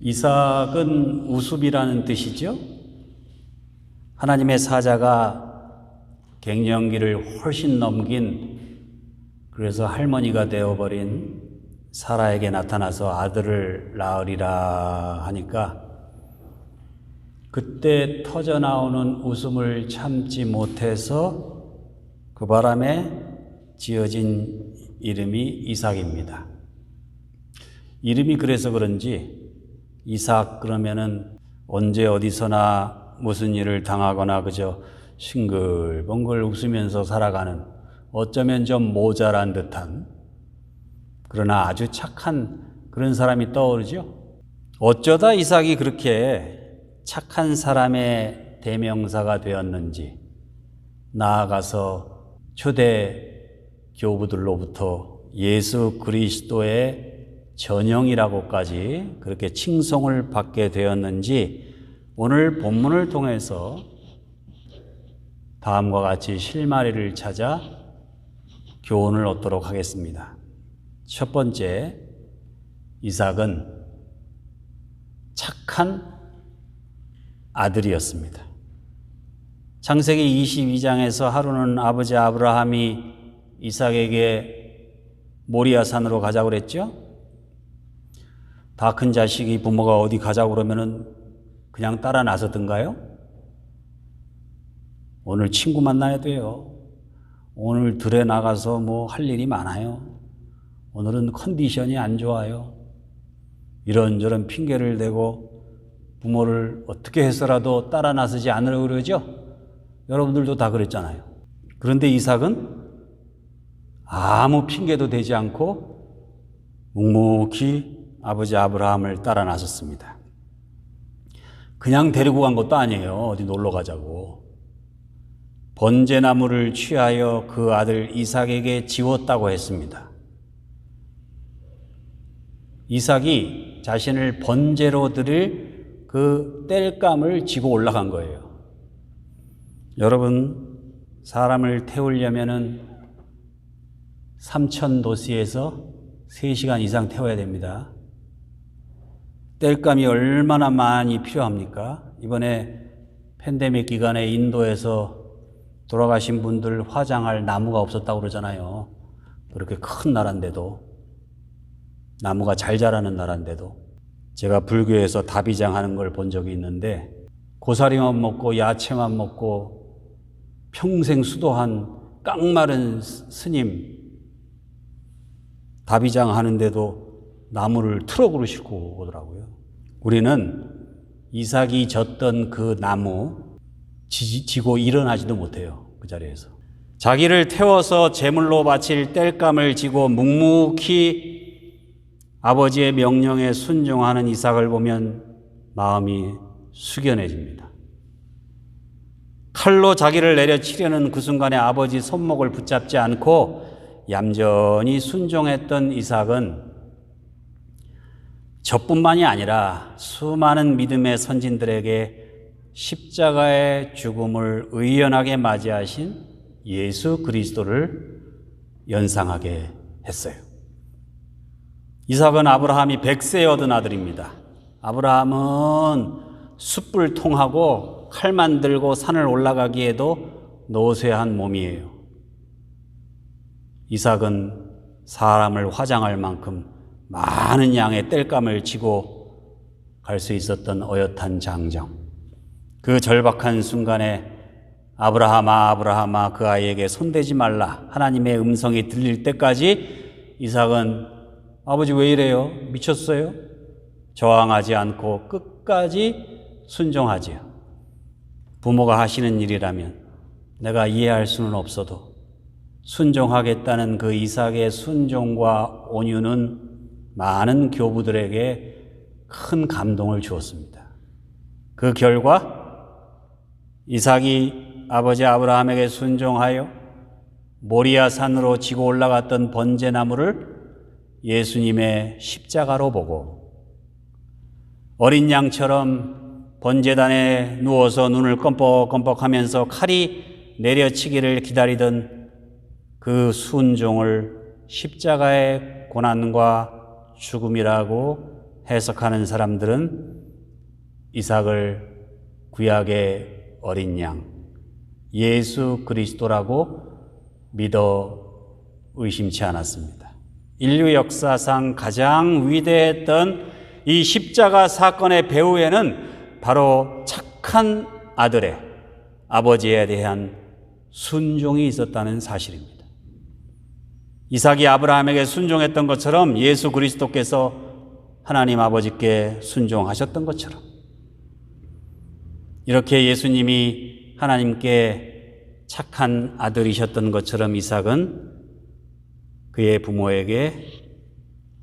이삭은 우습이라는 뜻이죠. 하나님의 사자가 갱년기를 훨씬 넘긴, 그래서 할머니가 되어버린 사라에게 나타나서 아들을 낳으리라 하니까 그때 터져나오는 웃음을 참지 못해서 그 바람에 지어진 이름이 이삭입니다. 이름이 그래서 그런지 이삭 그러면은 언제 어디서나 무슨 일을 당하거나 그저 싱글벙글 웃으면서 살아가는, 어쩌면 좀 모자란 듯한, 그러나 아주 착한 그런 사람이 떠오르죠. 어쩌다 이삭이 그렇게 착한 사람의 대명사가 되었는지, 나아가서 초대 교부들로부터 예수 그리스도의 전형이라고까지 그렇게 칭송을 받게 되었는지, 오늘 본문을 통해서 다음과 같이 실마리를 찾아 교훈을 얻도록 하겠습니다. 첫 번째, 이삭은 착한 아들이었습니다. 창세기 22장에서 하루는 아버지 아브라함이 이삭에게 모리아산으로 가자고 그랬죠? 다 큰 자식이 부모가 어디 가자고 그러면은 그냥 따라 나서든가요? 오늘 친구 만나야 돼요. 오늘 들에 나가서 뭐 할 일이 많아요. 오늘은 컨디션이 안 좋아요. 이런저런 핑계를 대고 부모를 어떻게 해서라도 따라 나서지 않으려고 그러죠? 여러분들도 다 그랬잖아요. 그런데 이삭은 아무 핑계도 대지 않고 묵묵히 아버지 아브라함을 따라 나섰습니다. 그냥 데리고 간 것도 아니에요. 어디 놀러 가자고. 번제나무를 취하여 그 아들 이삭에게 지웠다고 했습니다. 이삭이 자신을 번제로 드릴 그 땔감을 지고 올라간 거예요. 여러분, 사람을 태우려면은 3000도씨에서 3시간 이상 태워야 됩니다. 땔감이 얼마나 많이 필요합니까? 이번에 팬데믹 기간에 인도에서 돌아가신 분들 화장할 나무가 없었다고 그러잖아요. 그렇게 큰 나라인데도, 나무가 잘 자라는 나라인데도. 제가 불교에서 다비장 하는 걸 본 적이 있는데, 고사리만 먹고 야채만 먹고 평생 수도한 깡마른 스님 다비장 하는데도 나무를 트럭으로 싣고 오더라고요. 우리는 이삭이 졌던 그 나무 지고 일어나지도 못해요. 그 자리에서. 자기를 태워서 제물로 바칠 땔감을 지고 묵묵히 아버지의 명령에 순종하는 이삭을 보면 마음이 숙연해집니다. 칼로 자기를 내려치려는 그 순간에 아버지 손목을 붙잡지 않고 얌전히 순종했던 이삭은 저뿐만이 아니라 수많은 믿음의 선진들에게 십자가의 죽음을 의연하게 맞이하신 예수 그리스도를 연상하게 했어요. 이삭은 아브라함이 100세에 얻은 아들입니다. 아브라함은 숯불 통하고 칼만 들고 산을 올라가기에도 노쇠한 몸이에요. 이삭은 사람을 화장할 만큼 많은 양의 땔감을 지고 갈 수 있었던 어엿한 장정. 그 절박한 순간에 아브라함아 아브라함아 그 아이에게 손대지 말라 하나님의 음성이 들릴 때까지 이삭은 아버지 왜 이래요? 미쳤어요? 저항하지 않고 끝까지 순종하지요. 부모가 하시는 일이라면 내가 이해할 수는 없어도 순종하겠다는 그 이삭의 순종과 온유는 많은 교부들에게 큰 감동을 주었습니다. 그 결과 이삭이 아버지 아브라함에게 순종하여 모리아 산으로 지고 올라갔던 번제나무를 예수님의 십자가로 보고 어린 양처럼 번제단에 누워서 눈을 껌뻑껌뻑하면서 칼이 내려치기를 기다리던 그 순종을 십자가의 고난과 죽음이라고 해석하는 사람들은 이삭을 구약의 어린 양, 예수 그리스도라고 믿어 의심치 않았습니다. 인류 역사상 가장 위대했던 이 십자가 사건의 배후에는 바로 착한 아들의 아버지에 대한 순종이 있었다는 사실입니다. 이삭이 아브라함에게 순종했던 것처럼 예수 그리스도께서 하나님 아버지께 순종하셨던 것처럼, 이렇게 예수님이 하나님께 착한 아들이셨던 것처럼 이삭은 그의 부모에게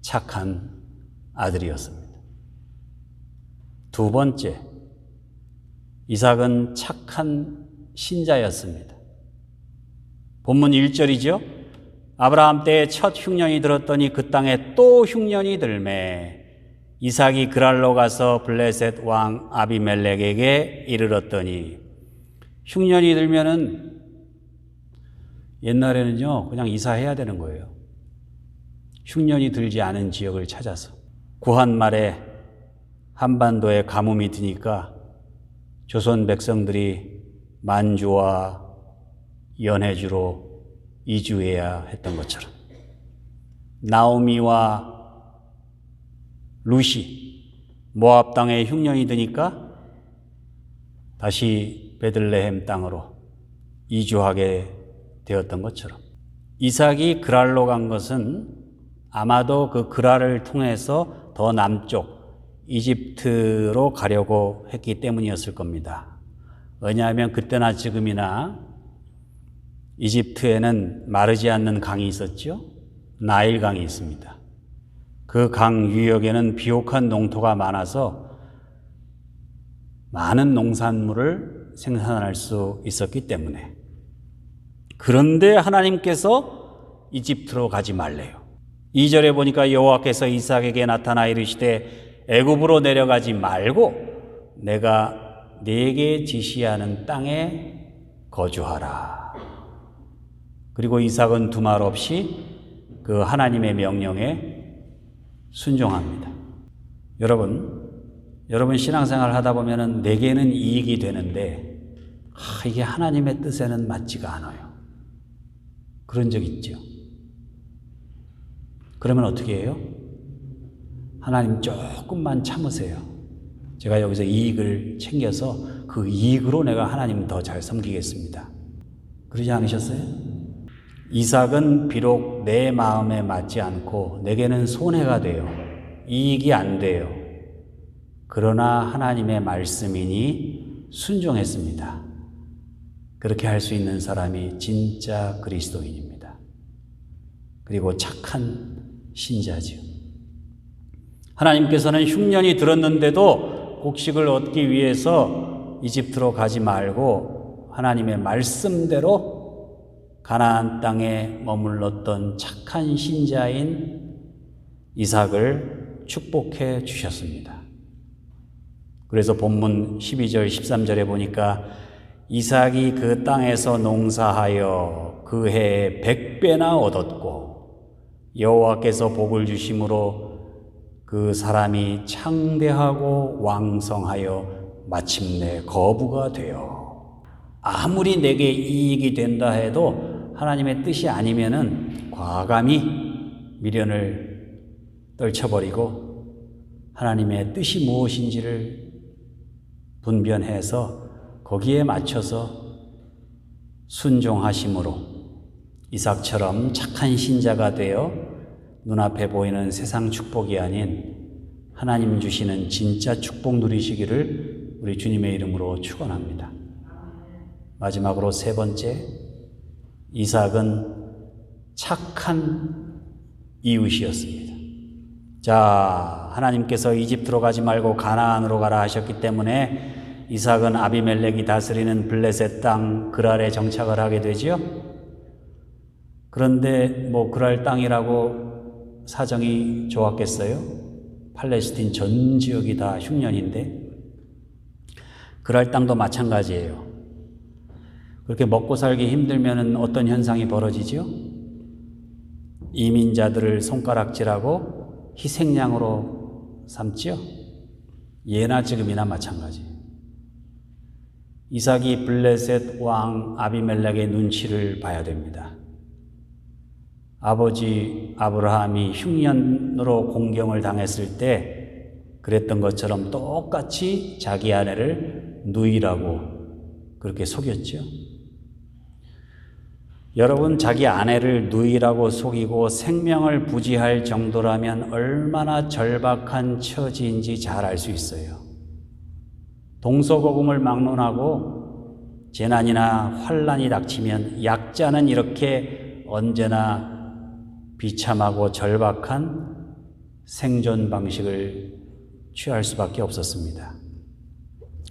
착한 아들이었습니다. 두 번째, 이삭은 착한 신자였습니다. 본문 1절이죠. 아브라함 때에 첫 흉년이 들었더니 그 땅에 또 흉년이 들매 이삭이 그랄로 가서 블레셋 왕 아비멜렉에게 이르렀더니, 흉년이 들면은 옛날에는요 그냥 이사해야 되는 거예요. 흉년이 들지 않은 지역을 찾아서. 구한 말에 한반도에 가뭄이 드니까 조선 백성들이 만주와 연해주로 이주해야 했던 것처럼, 나오미와 루시 모압 땅에 흉년이 드니까 다시 베들레헴 땅으로 이주하게 되었던 것처럼, 이삭이 그랄로 간 것은 아마도 그 그랄을 통해서 더 남쪽 이집트로 가려고 했기 때문이었을 겁니다. 왜냐하면 그때나 지금이나 이집트에는 마르지 않는 강이 있었죠. 나일 강이 있습니다. 그 강 유역에는 비옥한 농토가 많아서 많은 농산물을 생산할 수 있었기 때문에. 그런데 하나님께서 이집트로 가지 말래요. 2절에 보니까 여호와께서 이삭에게 나타나 이르시되 애굽으로 내려가지 말고 내가 네게 지시하는 땅에 거주하라. 그리고 이삭은 두말 없이 그 하나님의 명령에 순종합니다. 여러분 신앙생활 하다 보면은 내게는 이익이 되는데 이게 하나님의 뜻에는 맞지가 않아요. 그런 적 있죠. 그러면 어떻게 해요? 하나님 조금만 참으세요. 제가 여기서 이익을 챙겨서 그 이익으로 내가 하나님 더 잘 섬기겠습니다. 그러지 않으셨어요? 이삭은 비록 내 마음에 맞지 않고 내게는 손해가 돼요. 이익이 안 돼요. 그러나 하나님의 말씀이니 순종했습니다. 그렇게 할 수 있는 사람이 진짜 그리스도인입니다. 그리고 착한 신자지요. 하나님께서는 흉년이 들었는데도 곡식을 얻기 위해서 이집트로 가지 말고 하나님의 말씀대로 가나안 땅에 머물렀던 착한 신자인 이삭을 축복해 주셨습니다. 그래서 본문 12절 13절에 보니까 이삭이 그 땅에서 농사하여 그 해에 100배나 얻었고 여호와께서 복을 주심으로 그 사람이 창대하고 왕성하여 마침내 거부가 되어, 아무리 내게 이익이 된다 해도 하나님의 뜻이 아니면은 과감히 미련을 떨쳐버리고 하나님의 뜻이 무엇인지를 분별해서 거기에 맞춰서 순종하심으로 이삭처럼 착한 신자가 되어 눈앞에 보이는 세상 축복이 아닌 하나님 주시는 진짜 축복 누리시기를 우리 주님의 이름으로 축원합니다. 마지막으로 세 번째, 이삭은 착한 이웃이었습니다. 자, 하나님께서 이집트로 가지 말고 가나안으로 가라 하셨기 때문에 이삭은 아비멜렉이 다스리는 블레셋 땅 그랄에 정착을 하게 되죠. 그런데 그랄 땅이라고 사정이 좋았겠어요? 팔레스틴 전 지역이 다 흉년인데, 그랄 땅도 마찬가지예요. 그렇게 먹고 살기 힘들면 어떤 현상이 벌어지죠? 이민자들을 손가락질하고 희생양으로 삼지요? 예나 지금이나 마찬가지. 이삭이 블레셋 왕 아비멜렉의 눈치를 봐야 됩니다. 아버지 아브라함이 흉년으로 공경을 당했을 때 그랬던 것처럼 똑같이 자기 아내를 누이라고 그렇게 속였죠. 여러분, 자기 아내를 누이라고 속이고 생명을 부지할 정도라면 얼마나 절박한 처지인지 잘 알 수 있어요. 동서고금을 막론하고 재난이나 환란이 닥치면 약자는 이렇게 언제나 비참하고 절박한 생존 방식을 취할 수밖에 없었습니다.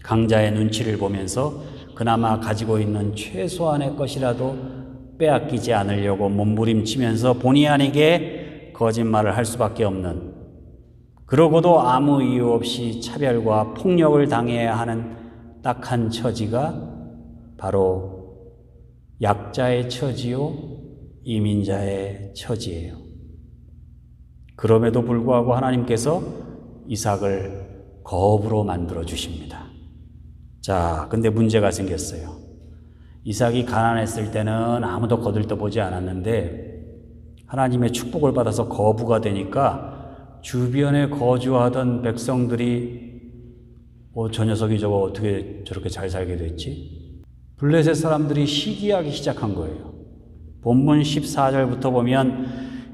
강자의 눈치를 보면서 그나마 가지고 있는 최소한의 것이라도 빼앗기지 않으려고 몸부림치면서 본의 아니게 거짓말을 할 수밖에 없는, 그러고도 아무 이유 없이 차별과 폭력을 당해야 하는 딱한 처지가 바로 약자의 처지요, 이민자의 처지예요. 그럼에도 불구하고 하나님께서 이삭을 거부로 만들어 주십니다. 자, 근데 문제가 생겼어요. 이삭이 가난했을 때는 아무도 거들떠보지 않았는데 하나님의 축복을 받아서 거부가 되니까 주변에 거주하던 백성들이 저 녀석이 저거 어떻게 저렇게 잘 살게 됐지? 블레셋 사람들이 시기하기 시작한 거예요. 본문 14절부터 보면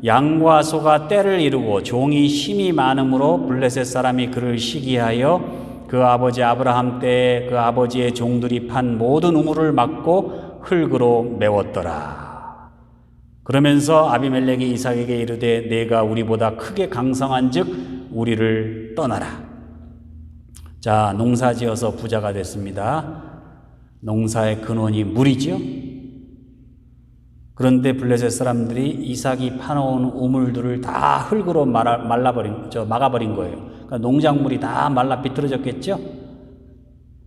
양과 소가 떼를 이루고 종이 힘이 많으므로 블레셋 사람이 그를 시기하여 그 아버지 아브라함 때에 그 아버지의 종들이 판 모든 우물을 막고 흙으로 메웠더라. 그러면서 아비멜렉이 이삭에게 이르되 내가 우리보다 크게 강성한즉 우리를 떠나라. 자, 농사지어서 부자가 됐습니다. 농사의 근원이 물이지요. 그런데 블레셋 사람들이 이삭이 파놓은 우물들을 다 흙으로 막아버린 거예요. 그러니까 농작물이 다 말라 비틀어졌겠죠?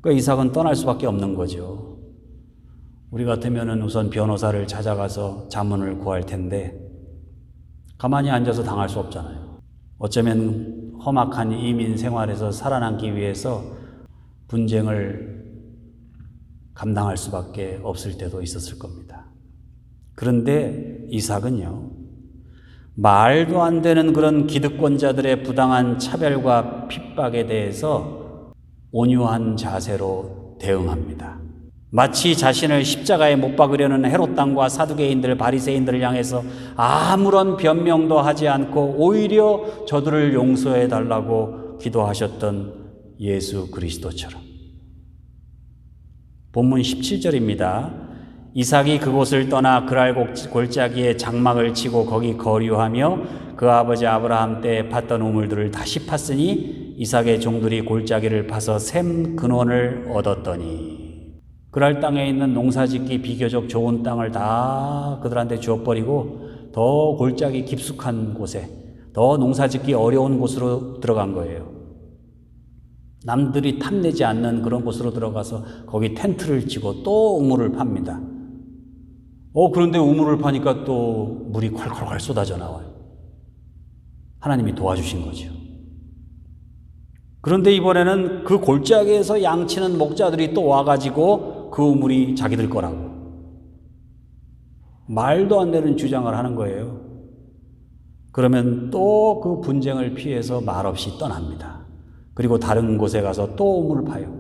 그러니까 이삭은 떠날 수밖에 없는 거죠. 우리 같으면 우선 변호사를 찾아가서 자문을 구할 텐데 가만히 앉아서 당할 수 없잖아요. 어쩌면 험악한 이민 생활에서 살아남기 위해서 분쟁을 감당할 수밖에 없을 때도 있었을 겁니다. 그런데 이삭은요, 말도 안 되는 그런 기득권자들의 부당한 차별과 핍박에 대해서 온유한 자세로 대응합니다. 마치 자신을 십자가에 못 박으려는 헤롯 당과 사두개인들, 바리새인들을 향해서 아무런 변명도 하지 않고 오히려 저들을 용서해 달라고 기도하셨던 예수 그리스도처럼. 본문 17절입니다. 이삭이 그곳을 떠나 그랄 골짜기에 장막을 치고 거기 거류하며 그 아버지 아브라함 때 팠던 우물들을 다시 팠으니 이삭의 종들이 골짜기를 파서 샘 근원을 얻었더니. 그랄 땅에 있는 농사짓기 비교적 좋은 땅을 다 그들한테 주어버리고 더 골짜기 깊숙한 곳에, 더 농사짓기 어려운 곳으로 들어간 거예요. 남들이 탐내지 않는 그런 곳으로 들어가서 거기 텐트를 치고 또 우물을 팝니다. 그런데 우물을 파니까 또 물이 콸콸콸 쏟아져 나와요. 하나님이 도와주신 거죠. 그런데 이번에는 그 골짜기에서 양치는 목자들이 또 와가지고 그 우물이 자기들 거라고 말도 안 되는 주장을 하는 거예요. 그러면 또 그 분쟁을 피해서 말없이 떠납니다. 그리고 다른 곳에 가서 또 우물을 파요.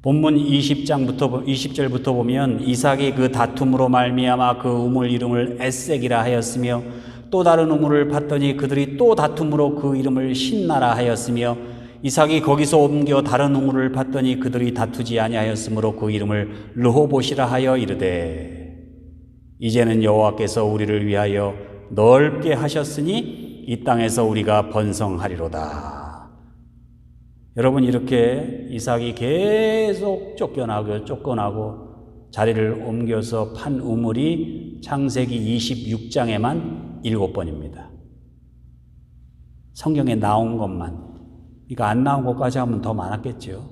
본문 20절부터 보면 이삭이 그 다툼으로 말미암아 그 우물 이름을 에색이라 하였으며 또 다른 우물을 팠더니 그들이 또 다툼으로 그 이름을 신나라 하였으며 이삭이 거기서 옮겨 다른 우물을 팠더니 그들이 다투지 아니하였으므로 그 이름을 르호봇이라 하여 이르되 이제는 여호와께서 우리를 위하여 넓게 하셨으니 이 땅에서 우리가 번성하리로다. 여러분, 이렇게 이삭이 계속 쫓겨나고 자리를 옮겨서 판 우물이 창세기 26장에만 7번입니다. 성경에 나온 것만. 그러니까 안 나온 것까지 하면 더 많았겠죠.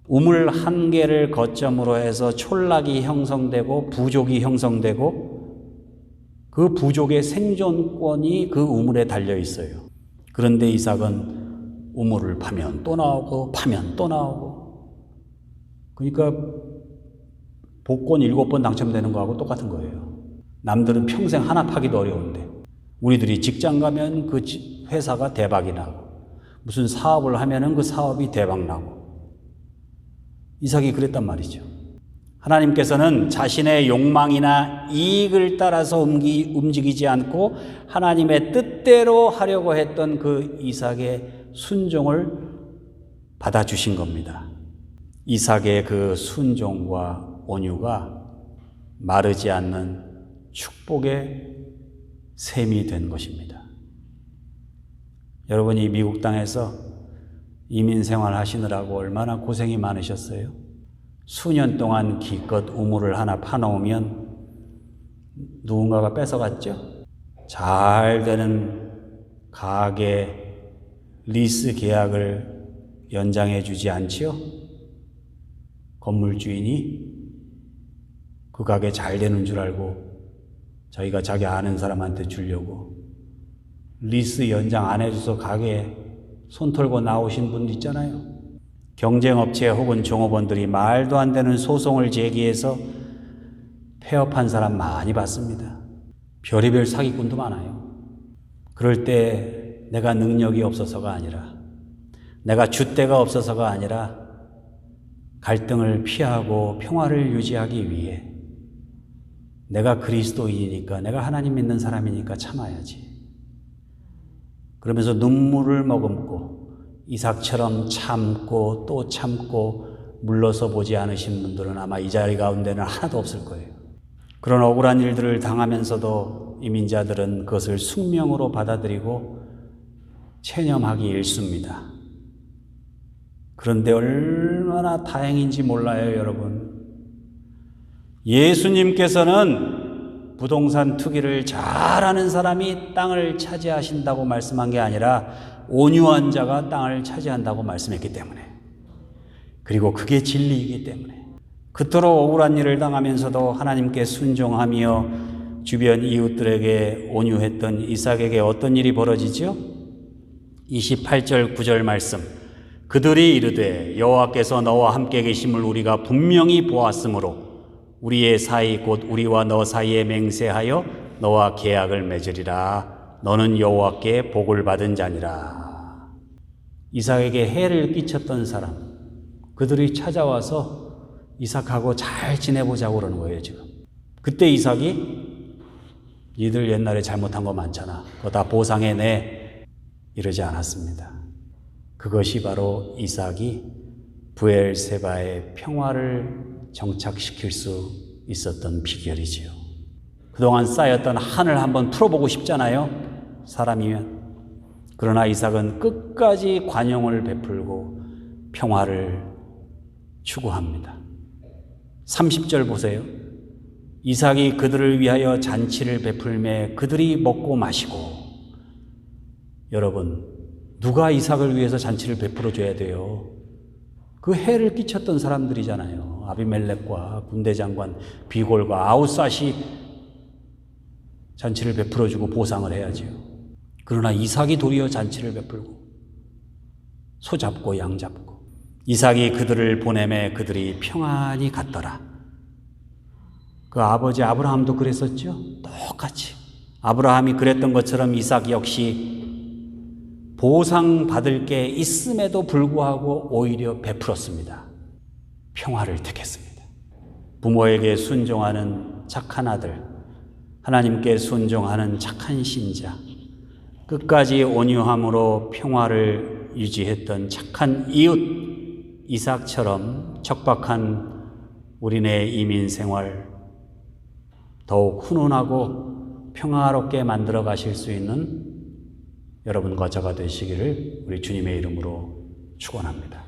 우물 한 개를 거점으로 해서 촌락이 형성되고 부족이 형성되고 그 부족의 생존권이 그 우물에 달려 있어요. 그런데 이삭은 우물을 파면 또 나오고 파면 또 나오고. 그러니까 복권 7번 당첨되는 거하고 똑같은 거예요. 남들은 평생 하나 파기도 어려운데 우리들이 직장 가면 그 회사가 대박이 나고 무슨 사업을 하면은 그 사업이 대박 나고. 이삭이 그랬단 말이죠. 하나님께서는 자신의 욕망이나 이익을 따라서 움직이지 않고 하나님의 뜻대로 하려고 했던 그 이삭의 순종을 받아주신 겁니다. 이삭의 그 순종과 온유가 마르지 않는 축복의 샘이 된 것입니다. 여러분이 미국 땅에서 이민 생활 하시느라고 얼마나 고생이 많으셨어요? 수년 동안 기껏 우물을 하나 파놓으면 누군가가 뺏어갔죠? 잘 되는 가게 리스 계약을 연장해 주지 않지요? 건물 주인이 그 가게 잘 되는 줄 알고 자기가 자기 아는 사람한테 주려고 리스 연장 안 해줘서 가게에 손 털고 나오신 분도 있잖아요. 경쟁업체 혹은 종업원들이 말도 안 되는 소송을 제기해서 폐업한 사람 많이 봤습니다. 별의별 사기꾼도 많아요. 그럴 때 내가 능력이 없어서가 아니라 내가 줏대가 없어서가 아니라 갈등을 피하고 평화를 유지하기 위해 내가 그리스도인이니까 내가 하나님 믿는 사람이니까 참아야지. 그러면서 눈물을 머금고 이삭처럼 참고 또 참고 물러서 보지 않으신 분들은 아마 이 자리 가운데는 하나도 없을 거예요. 그런 억울한 일들을 당하면서도 이민자들은 그것을 숙명으로 받아들이고 체념하기 일쑤입니다. 그런데 얼마나 다행인지 몰라요, 여러분. 예수님께서는 부동산 투기를 잘하는 사람이 땅을 차지하신다고 말씀한 게 아니라 온유한 자가 땅을 차지한다고 말씀했기 때문에, 그리고 그게 진리이기 때문에 그토록 억울한 일을 당하면서도 하나님께 순종하며 주변 이웃들에게 온유했던 이삭에게 어떤 일이 벌어지죠? 28절 9절 말씀. 그들이 이르되 여호와께서 너와 함께 계심을 우리가 분명히 보았으므로 우리의 사이 곧 우리와 너 사이에 맹세하여 너와 계약을 맺으리라. 너는 여호와께 복을 받은 자니라. 이삭에게 해를 끼쳤던 사람, 그들이 찾아와서 이삭하고 잘 지내보자고 그러는 거예요, 지금. 그때 이삭이 니들 옛날에 잘못한 거 많잖아. 그거 다 보상해내. 이러지 않았습니다. 그것이 바로 이삭이 브엘세바의 평화를 정착시킬 수 있었던 비결이지요. 그동안 쌓였던 한을 한번 풀어보고 싶잖아요, 사람이면. 그러나 이삭은 끝까지 관용을 베풀고 평화를 추구합니다. 30절 보세요. 이삭이 그들을 위하여 잔치를 베풀매 그들이 먹고 마시고. 여러분, 누가 이삭을 위해서 잔치를 베풀어 줘야 돼요? 그 해를 끼쳤던 사람들이잖아요. 아비멜렉과 군대장관 비골과 아웃삿이 잔치를 베풀어주고 보상을 해야죠. 그러나 이삭이 도리어 잔치를 베풀고 소 잡고 양 잡고. 이삭이 그들을 보내매 그들이 평안히 갔더라. 그 아버지 아브라함도 그랬었죠. 똑같이 아브라함이 그랬던 것처럼 이삭 역시 보상받을 게 있음에도 불구하고 오히려 베풀었습니다. 평화를 택했습니다. 부모에게 순종하는 착한 아들, 하나님께 순종하는 착한 신자, 끝까지 온유함으로 평화를 유지했던 착한 이웃, 이삭처럼 척박한 우리네 이민 생활 더욱 훈훈하고 평화롭게 만들어 가실 수 있는 여러분과 저가 되시기를 우리 주님의 이름으로 축원합니다.